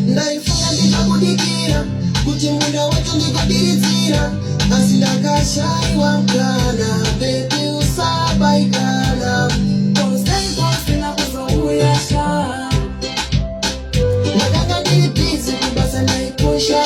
ndaifunga ndikakudikira kuti munda wetu ndikudiridzira asi ndakashaiwa mkana bebi usabaikana ndakanga ndiri bizi kubasa ndaipusha